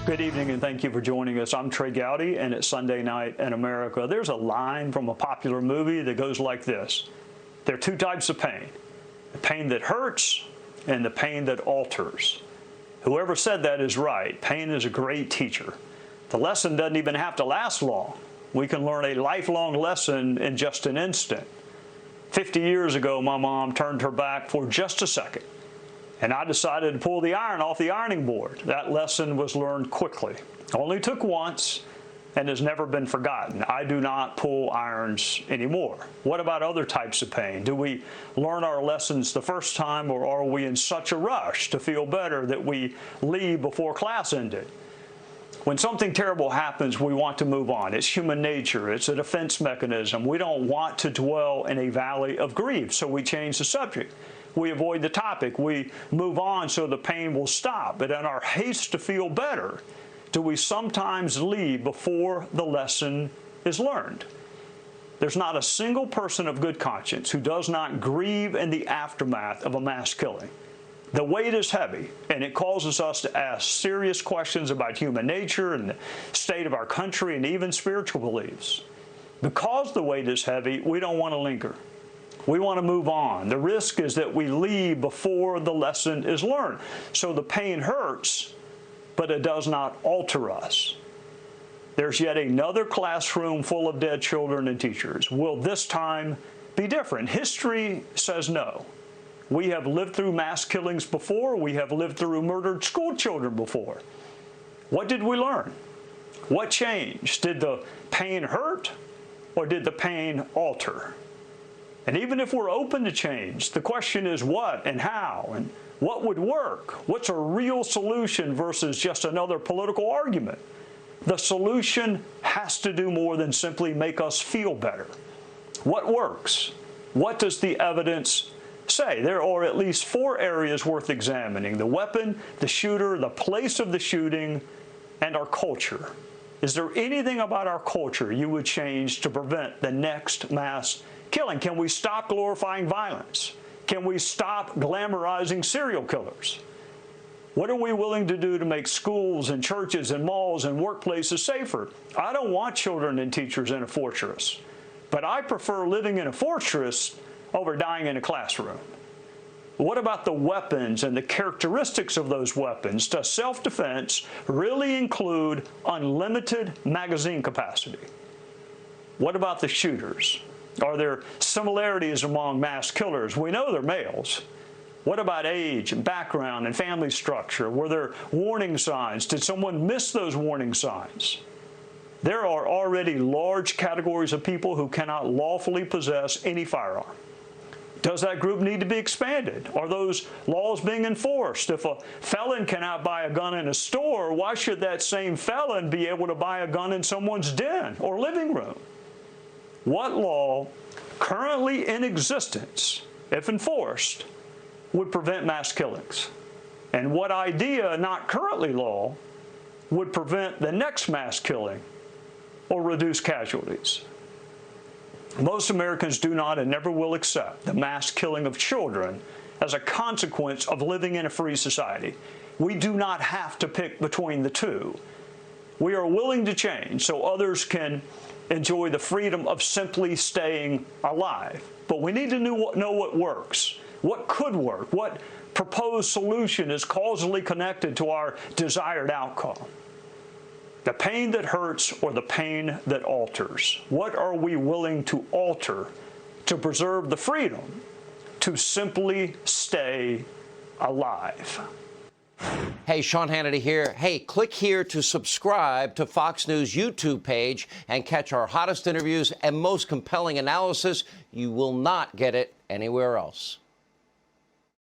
Good evening, and thank you for joining us. I'm Trey Gowdy, and it's Sunday Night in America. There's a line from a popular movie that goes like this: there are two types of pain, the pain that hurts and the pain that alters. Whoever said that is right. Pain is a great teacher. The lesson doesn't even have to last long. We can learn a lifelong lesson in just an instant. 50 years ago, my mom turned her back for just a second, and I decided to pull the iron off the ironing board. That lesson was learned quickly. Only took once and has never been forgotten. I do not pull irons anymore. What about other types of pain? Do we learn our lessons the first time, or are we in such a rush to feel better that we leave before class ended? When something terrible happens, we want to move on. It's human nature. It's a defense mechanism. We don't want to dwell in a valley of grief, so we change the subject. We avoid the topic. We move on so the pain will stop. But in our haste to feel better, do we sometimes leave before the lesson is learned? There's not a single person of good conscience who does not grieve in the aftermath of a mass killing. The weight is heavy, and it causes us to ask serious questions about human nature and the state of our country and even spiritual beliefs. Because the weight is heavy, we don't want to linger. We want to move on. The risk is that we leave before the lesson is learned. So the pain hurts, but it does not alter us. There's yet another classroom full of dead children and teachers. Will this time be different? History says no. We have lived through mass killings before. We have lived through murdered school children before. What did we learn? What changed? Did the pain hurt, or did the pain alter? And even if we're open to change, the question is what and how and what would work? What's a real solution versus just another political argument? The solution has to do more than simply make us feel better. What works? What does the evidence say? There are at least 4 areas worth examining: the weapon, the shooter, the place of the shooting, and our culture. Is there anything about our culture you would change to prevent the next mass killing? Can we stop glorifying violence? Can we stop glamorizing serial killers? What are we willing to do to make schools and churches and malls and workplaces safer? I don't want children and teachers in a fortress, but I prefer living in a fortress over dying in a classroom. What about the weapons and the characteristics of those weapons? Does self-defense really include unlimited magazine capacity? What about the shooters? Are there similarities among mass killers? We know they're males. What about age and background and family structure? Were there warning signs? Did someone miss those warning signs? There are already large categories of people who cannot lawfully possess any firearm. Does that group need to be expanded? Are those laws being enforced? If a felon cannot buy a gun in a store, why should that same felon be able to buy a gun in someone's den or living room? What law currently in existence, if enforced, would prevent mass killings? And what idea, not currently law, would prevent the next mass killing or reduce casualties? Most Americans do not and never will accept the mass killing of children as a consequence of living in a free society. We do not have to pick between the two. We are willing to change so others can enjoy the freedom of simply staying alive. But we need to know what works, what could work, what proposed solution is causally connected to our desired outcome. The pain that hurts or the pain that alters? What are we willing to alter to preserve the freedom to simply stay alive? Hey, Sean Hannity here. Hey, click here to subscribe to Fox News YouTube page and catch our hottest interviews and most compelling analysis. You will not get it anywhere else.